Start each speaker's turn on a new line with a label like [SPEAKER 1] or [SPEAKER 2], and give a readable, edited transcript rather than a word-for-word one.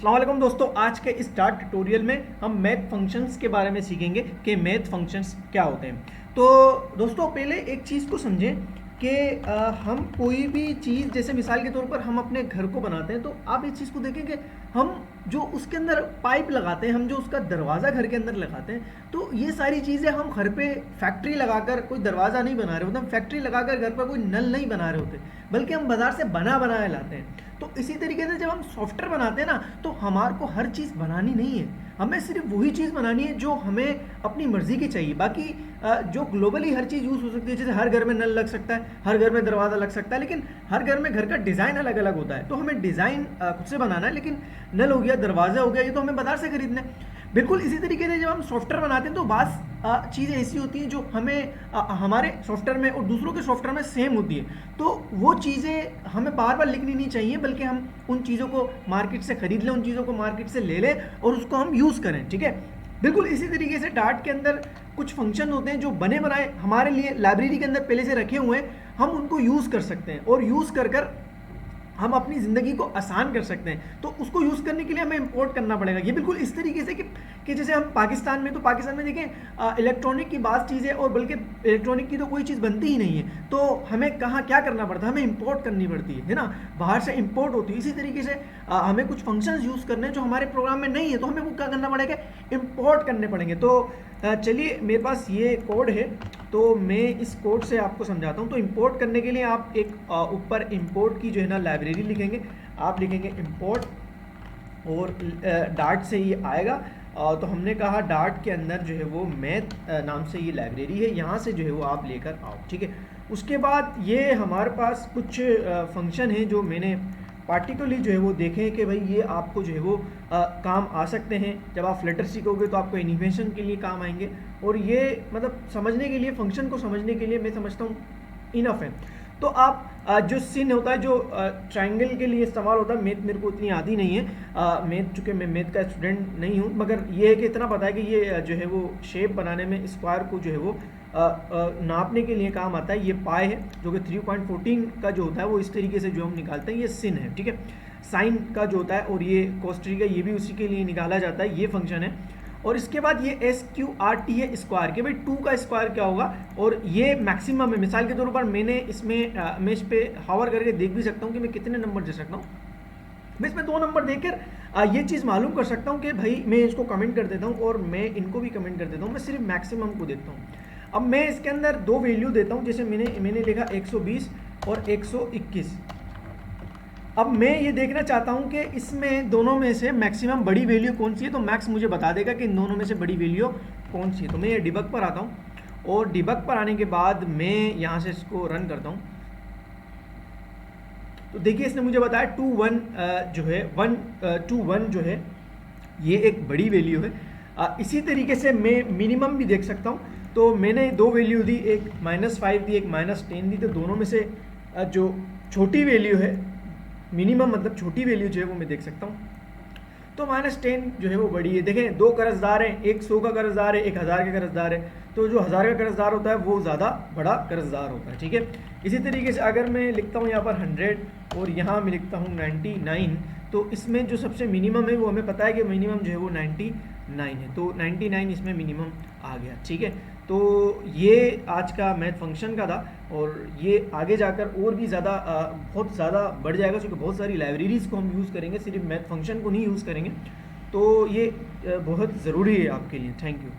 [SPEAKER 1] अस्सलाम वालेकुम दोस्तों, आज के इस डार्ट ट्यूटोरियल में हम मैथ फंक्शंस के बारे में सीखेंगे कि मैथ फंक्शंस क्या होते हैं। तो दोस्तों पहले एक चीज़ को समझें कि हम कोई भी चीज़, जैसे मिसाल के तौर पर हम अपने घर को बनाते हैं तो आप इस चीज़ को देखें कि हम जो उसके अंदर पाइप लगाते हैं, हम जो उसका दरवाज़ा घर के अंदर लगाते हैं, तो ये सारी चीज़ें हम घर पे फैक्ट्री लगाकर कोई दरवाज़ा नहीं बना रहे होते, हम फैक्ट्री लगाकर घर पर कोई नल नहीं बना रहे होते, बल्कि हम बाज़ार से बना बनाया लाते हैं। तो इसी तरीके से जब हम सॉफ्टवेयर बनाते हैं ना, तो हमारे को हर चीज़ बनानी नहीं है, हमें सिर्फ वही चीज़ बनानी है जो हमें अपनी मर्ज़ी की चाहिए। बाकी जो ग्लोबली हर चीज़ यूज़ हो सकती है, जैसे हर घर में नल लग सकता है, हर घर में दरवाज़ा लग सकता है, लेकिन हर घर में घर का डिज़ाइन अलग अलग होता है। तो हमें डिज़ाइन खुद से बनाना है, लेकिन नल हो गया, दरवाज़ा हो गया, ये तो हमें बाजार से खरीदना है। बिल्कुल इसी तरीके से जब हम सॉफ्टवेयर बनाते हैं तो बाज़ चीज़ें ऐसी होती हैं जो हमें हमारे सॉफ्टवेयर में और दूसरों के सॉफ्टवेयर में सेम होती है, तो वो चीज़ें हमें बार बार लिखनी नहीं चाहिए, बल्कि हम उन चीज़ों को मार्केट से खरीद लें, उन चीज़ों को मार्केट से ले लें और उसको हम यूज़ करें। ठीक है, बिल्कुल इसी तरीके से डार्ट के अंदर कुछ फंक्शन होते हैं जो बने बनाए हमारे लिए लाइब्रेरी के अंदर पहले से रखे हुए हैं, हम उनको यूज़ कर सकते हैं और यूज़ कर कर हम अपनी ज़िंदगी को आसान कर सकते हैं। तो उसको यूज़ करने के लिए हमें इंपोर्ट करना पड़ेगा। ये बिल्कुल इस तरीके से कि जैसे हम पाकिस्तान में, तो पाकिस्तान में देखें इलेक्ट्रॉनिक की बात चीज़ है, और बल्कि इलेक्ट्रॉनिक की तो कोई चीज़ बनती ही नहीं है, तो हमें कहाँ क्या करना पड़ता है, हमें इंपोर्ट करनी पड़ती है ना, बाहर से इंपोर्ट होती है। इसी तरीके से हमें कुछ फंक्शंस यूज़ करने हैं जो हमारे प्रोग्राम में नहीं है, तो हमें वो क्या करना पड़ेगा, इंपोर्ट करने पड़ेंगे। तो चलिए मेरे पास ये कोड है, तो मैं इस कोड से आपको समझाता हूँ। तो इंपोर्ट करने के लिए आप एक ऊपर इंपोर्ट की जो है ना लाइब्रेरी लिखेंगे, आप लिखेंगे इंपोर्ट और डार्ट से ये आएगा। तो हमने कहा डार्ट के अंदर जो है वो मैथ नाम से ये लाइब्रेरी है, यहाँ से जो है वो आप लेकर आओ। ठीक है, उसके बाद ये हमारे पास कुछ फंक्शन है जो मैंने पार्टिकुलरली जो है वो देखें कि भाई ये आपको जो है वो काम आ सकते हैं। जब आप फ्लटर सीखोगे तो आपको एनिमेशन के लिए काम आएंगे, और ये मतलब समझने के लिए, फंक्शन को समझने के लिए मैं समझता हूँ इनफ है। तो आप जो सिन होता है, जो ट्रायंगल के लिए इस्तेमाल होता है, मैथ मेरे को इतनी आती नहीं है, मैथ चूँकि मैं मैथ का स्टूडेंट नहीं हूँ, मगर ये है कि इतना पता है कि ये जो है वो शेप बनाने में, स्क्वायर को जो है वो नापने के लिए काम आता है। ये पाई है जो कि 3.14 का जो होता है वो इस तरीके से जो हम निकालते हैं, ये सिन है। ठीक है, साइन का जो होता है, और ये कोस्ट्री का, ये भी उसी के लिए निकाला जाता है, ये फंक्शन है। और इसके बाद ये SQRT है स्क्वायर के, भाई 2 का स्क्वायर क्या होगा, और ये मैक्सिमम है। मिसाल के तौर पर मैंने इसमें मैं इस पर हावर करके देख भी सकता हूँ कि मैं कितने नंबर दे सकता हूँ। मैं इसमें 2 नंबर देकर ये चीज़ मालूम कर सकता हूँ कि भाई मैं इसको कमेंट कर देता हूँ और मैं इनको भी कमेंट कर देता हूँ, मैं सिर्फ मैक्सिमम को देखता हूँ। अब मैं इसके अंदर 2 वैल्यू देता हूँ, जैसे मैंने लिखा 120 और 121। अब मैं ये देखना चाहता हूँ कि इसमें दोनों में से मैक्सिमम बड़ी वैल्यू कौन सी है, तो मैक्स मुझे बता देगा कि इन दोनों में से बड़ी वैल्यू कौन सी है। तो मैं ये डिबग पर आता हूँ, और डिबग पर आने के बाद मैं यहाँ से इसको रन करता हूँ। तो देखिए इसने मुझे बताया 2 1 जो है 1 2 1 जो है ये एक बड़ी वैल्यू है। इसी तरीके से मैं मिनिमम भी देख सकता हूँ। तो मैंने 2 वैल्यू दी, एक -5 दी, एक -10 दी, तो दोनों में से जो छोटी वैल्यू है, मिनिमम मतलब छोटी वैल्यू जो है वो मैं देख सकता हूँ। तो -10 जो है वो बड़ी है। देखें 2 कर्जदार हैं, एक 100 का कर्जदार है, एक 1000 का कर्जदार है, तो जो 1000 का कर्जदार होता है वो ज़्यादा बड़ा कर्जदार होता है। ठीक है, इसी तरीके से अगर मैं लिखता हूँ यहाँ पर 100 और यहाँ मैं लिखता हूँ 99, तो इसमें जो सबसे मिनिमम है वो हमें पता है कि मिनिमम जो है वो 99 है, तो 99 इसमें मिनिमम आ गया। ठीक है, तो ये आज का मैथ फंक्शन का था, और ये आगे जाकर और भी ज़्यादा बहुत ज़्यादा बढ़ जाएगा, क्योंकि बहुत सारी लाइब्रेरीज़ को हम यूज़ करेंगे, सिर्फ मैथ फंक्शन को नहीं यूज़ करेंगे। तो ये बहुत ज़रूरी है आपके लिए। Thank you.